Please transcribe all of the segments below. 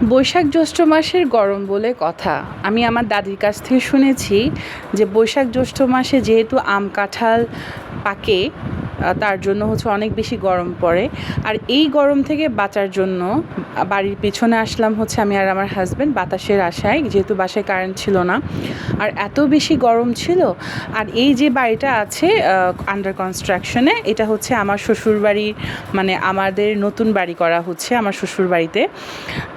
বৈশাখ জ্যৈষ্ঠ মাসের গরম বলে কথা। আমি আমার দাদির কাছ থেকে শুনেছি যে বৈশাখ জ্যৈষ্ঠ মাসে যেহেতু আম কাঁঠাল পাকে, তার জন্য হচ্ছে অনেক বেশি গরম পড়ে। আর এই গরম থেকে বাঁচার জন্য বাড়ির পিছনে আসলাম হচ্ছে আমি আর আমার হাজব্যান্ড বাতাসের আশায়, যেহেতু বাসায় কারেন্ট ছিল না আর এত বেশি গরম ছিল। আর এই যে বাড়িটা আছে আন্ডার কনস্ট্রাকশনে, এটা হচ্ছে আমার শ্বশুরবাড়ির, মানে আমাদের নতুন বাড়ি করা হচ্ছে আমার শ্বশুর বাড়িতে।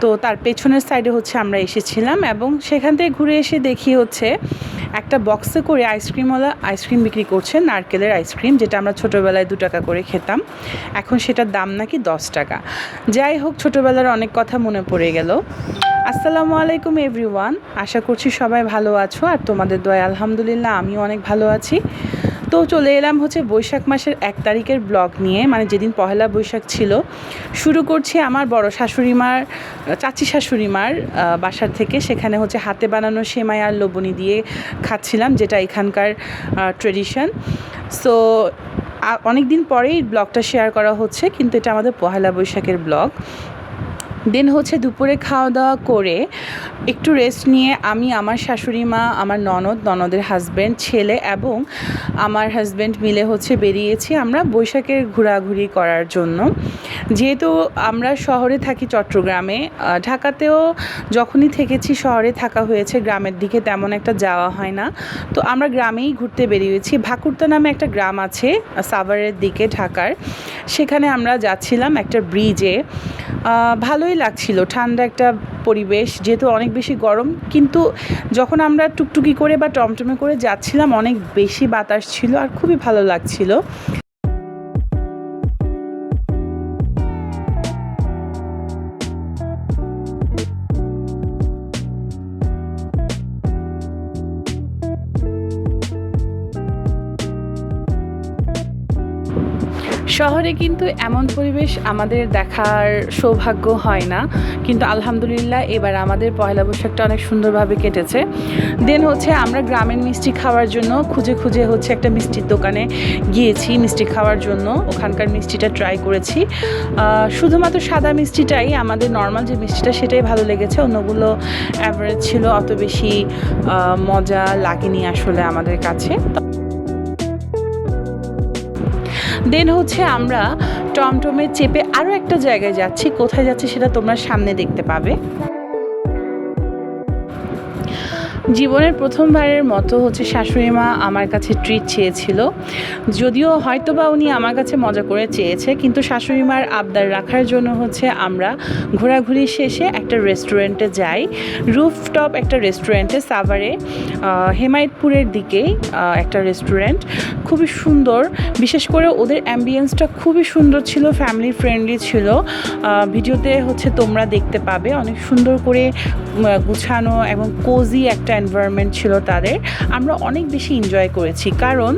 তো তার পেছনের সাইডে হচ্ছে আমরা এসেছিলাম এবং সেখান থেকে ঘুরে এসে দেখি হচ্ছে একটা বক্সে করে আইসক্রিমওয়ালা আইসক্রিম বিক্রি করছে, নারকেলের আইসক্রিম, যেটা আমরা ছোটোবেলায় 2 টাকা করে খেতাম। এখন সেটার দাম নাকি 10 টাকা। যাই হোক, ছোটোবেলার অনেক কথা মনে পড়ে গেল। আসসালামু আলাইকুম এভরিওয়ান, আশা করছি সবাই ভালো আছো আর তোমাদের দোয়ায় আলহামদুলিল্লাহ আমিও অনেক ভালো আছি। তো চলে এলাম হচ্ছে বৈশাখ মাসের 1 তারিখের ব্লগ নিয়ে, মানে যেদিন পহেলা বৈশাখ ছিল। শুরু করছি আমার বড় শাশুড়িমার, চাচি শাশুড়িমার বাসার থেকে। সেখানে হচ্ছে হাতে বানানো সেমাই আর লবণী দিয়ে খাচ্ছিলাম, যেটা এখানকার ট্রেডিশন। সো অনেক দিন পরেই ব্লগটা শেয়ার করা হচ্ছে, কিন্তু এটা আমাদের পহেলা বৈশাখের ব্লগ। দেন হচ্ছে দুপুরে খাওয়া দাওয়া করে একটু রেস্ট নিয়ে আমি, আমার শাশুড়ি মা, আমার ননদের হাজব্যান্ড, ছেলে এবং আমার হাজব্যান্ড মিলে হচ্ছে বেরিয়েছি আমরা বৈশাখের ঘোরাঘুরি করার জন্য। যেহেতু আমরা শহরে থাকি চট্টগ্রামে, ঢাকাতেও যখনই থেকেছি শহরে থাকা হয়েছে, গ্রামের দিকে তেমন একটা যাওয়া হয় না। তো আমরা গ্রামেই ঘুরতে বেরিয়েছি। ভাকুরতা নামে একটা গ্রাম আছে সাভারের দিকে ঢাকার, সেখানে আমরা যাচ্ছিলাম একটা ব্রিজে। ভালোই লাগছিল, ঠান্ডা একটা পরিবেশ, যেহেতু অনেক বেশি গরম, কিন্তু যখন আমরা টুকটুকি করে বা টমটমে করে যাচ্ছিলাম অনেক বেশি বাতাস ছিল আর খুবই ভালো লাগছিল। শহরে কিন্তু এমন পরিবেশ আমাদের দেখার সৌভাগ্য হয় না, কিন্তু আলহামদুলিল্লাহ এবার আমাদের পয়লা বৈশাখটা অনেক সুন্দরভাবে কেটেছে। দেন হচ্ছে আমরা গ্রামের মিষ্টি খাওয়ার জন্য খুঁজে খুঁজে হচ্ছে একটা মিষ্টির দোকানে গিয়েছি মিষ্টি খাওয়ার জন্য। ওখানকার মিষ্টিটা ট্রাই করেছি। শুধুমাত্র সাদা মিষ্টিটাই, আমাদের নর্মাল যে মিষ্টিটা সেটাই ভালো লেগেছে, অন্যগুলো অ্যাভারেজ ছিল, অত বেশি মজা লাগেনি আসলে আমাদের কাছে। দেন হচ্ছে আমরা টমটমে চেপে আরও একটা জায়গায় যাচ্ছি। কোথায় যাচ্ছি সেটা তোমরা সামনে দেখতে পাবে। জীবনের প্রথমবারের মতো হচ্ছে শাশুড়ি মা আমার কাছে ট্রিট চেয়েছিল, যদিও হয়তো বা উনি আমার কাছে মজা করে চেয়েছে, কিন্তু শাশুড়ি মার আবদার রাখার জন্য হচ্ছে আমরা ঘোরাঘুরি শেষে একটা রেস্টুরেন্টে যাই, রুফটপ একটা রেস্টুরেন্টে, সাভারে হেমায়েতপুরের দিকেই একটা রেস্টুরেন্ট, খুবই সুন্দর। বিশেষ করে ওদের অ্যাম্বিয়েন্সটা খুবই সুন্দর ছিল, ফ্যামিলি ফ্রেন্ডলি ছিল। ভিডিওতে হচ্ছে তোমরা দেখতে পাবে, অনেক সুন্দর করে গুছানো এবং কোজি একটা এনভায়রনমেন্ট ছিল তাদের। আমরা অনেক বেশি এনজয় করেছি, কারণ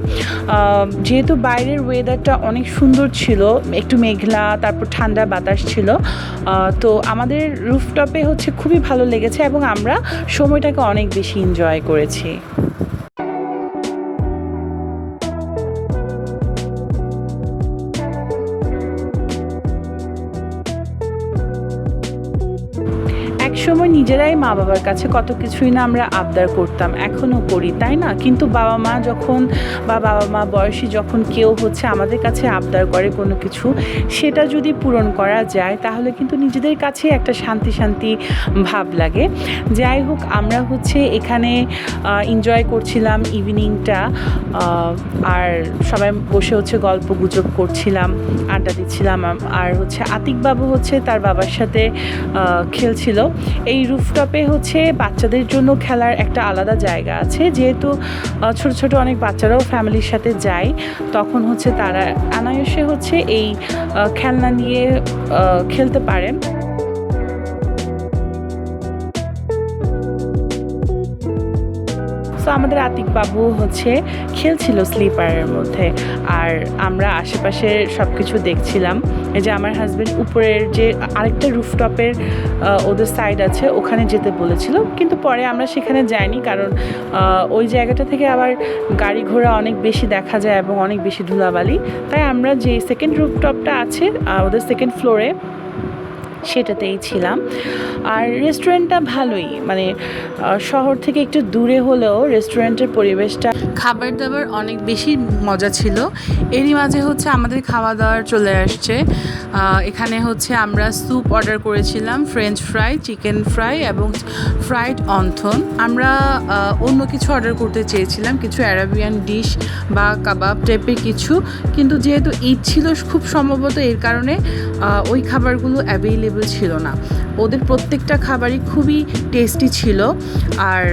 যেহেতু বাইরের ওয়েদারটা অনেক সুন্দর ছিল, একটু মেঘলা, তারপর ঠান্ডা বাতাস ছিল। তো আমাদের রুফটপে হচ্ছে খুবই ভালো লেগেছে এবং আমরা সময়টাকে অনেক বেশি এনজয় করেছি। একসময় নিজেরাই মা বাবার কাছে কত কিছুই না আমরা আবদার করতাম, এখনও করি, তাই না? কিন্তু বাবা মা বয়সী যখন কেউ হচ্ছে আমাদের কাছে আবদার করে কোনো কিছু, সেটা যদি পূরণ করা যায় তাহলে কিন্তু নিজেদের কাছে একটা শান্তি শান্তি ভাব লাগে। যাই হোক, আমরা হচ্ছে এখানে এনজয় করছিলাম ইভিনিংটা, আর সবাই বসে হচ্ছে গল্প গুজব করছিলাম, আড্ডা দিচ্ছিলাম। আর হচ্ছে আতিকবাবু হচ্ছে তার বাবার সাথে খেলছিল। এই রুফটপে হচ্ছে বাচ্চাদের জন্য খেলার একটা আলাদা জায়গা আছে, যেহেতু ছোট ছোট অনেক বাচ্চারাও ফ্যামিলির সাথে যায়, তখন হচ্ছে তারা অনায়াসে হচ্ছে এই খেলনা নিয়ে খেলতে পারে। সো আমাদের আতিকবাবু হচ্ছে খেলছিল স্লিপারের মধ্যে, আর আমরা আশেপাশের সব কিছু দেখছিলাম। এই যে আমার হাজব্যান্ড উপরের যে আরেকটা রুফটপের ওদের সাইড আছে, ওখানে যেতে বলেছিল, কিন্তু পরে আমরা সেখানে যাইনি, কারণ ওই জায়গাটা থেকে আবার গাড়ি ঘোড়া অনেক বেশি দেখা যায় এবং অনেক বেশি ধুলাবালি। তাই আমরা যে সেকেন্ড রুফটপটা আছে ওদের সেকেন্ড ফ্লোরে, সেটাতেই ছিলাম। আর রেস্টুরেন্টটা ভালোই, মানে শহর থেকে একটু দূরে হলেও রেস্টুরেন্টের পরিবেশটা, খাবার দাবার অনেক বেশি মজা ছিল। এরই মাঝে হচ্ছে আমাদের খাওয়া দাওয়ার চলে আসছে। এখানে হচ্ছে আমরা স্যুপ অর্ডার করেছিলাম, ফ্রেঞ্চ ফ্রাই, চিকেন ফ্রাই এবং ফ্রাইড অন্থন। আমরা অন্য কিছু অর্ডার করতে চেয়েছিলাম, কিছু অ্যারাবিয়ান ডিশ বা কাবাব টাইপের কিছু, কিন্তু যেহেতু ঈদ ছিল খুব সম্ভবত এর কারণে ওই খাবারগুলো অ্যাভেলেবল ছিল না। ওদের প্রত্যেকটা খাবারই খুবই টেস্টি ছিল আর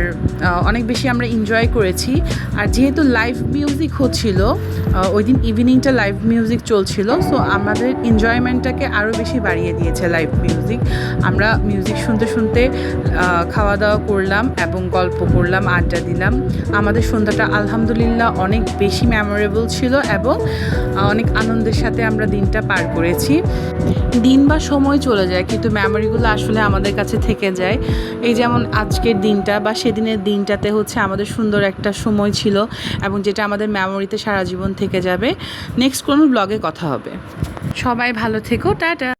অনেক বেশি আমরা এনজয় করেছি। আর যেহেতু লাইভ মিউজিক হচ্ছিল ওই দিন ইভিনিংটা লাইভ মিউজিক চলছিল, সো আমাদের এনজয়মেন্টটাকে আরও বেশি বাড়িয়ে দিয়েছে লাইভ মিউজিক। আমরা মিউজিক শুনতে শুনতে খাওয়া দাওয়া করলাম এবং গল্প করলাম, আড্ডা দিলাম। আমাদের সন্ধ্যাটা আলহামদুলিল্লাহ অনেক বেশি মেমোরেবল ছিল এবং অনেক আনন্দের সাথে আমরা দিনটা পার করেছি। দিন বা সময় চলে যায় কিন্তু মেমোরিগুলো আসলে আমাদের কাছে থেকে যায়। এই যেমন আজকের দিনটা বা সেদিনের দিনটাতে হচ্ছে আমাদের সুন্দর একটা সময় ছিল এবং যেটা আমাদের মেমোরিতে সারা জীবন থেকে যাবে। নেক্সট কোনো ব্লগে কথা হবে। সবাই ভালো থেকো, টাটা।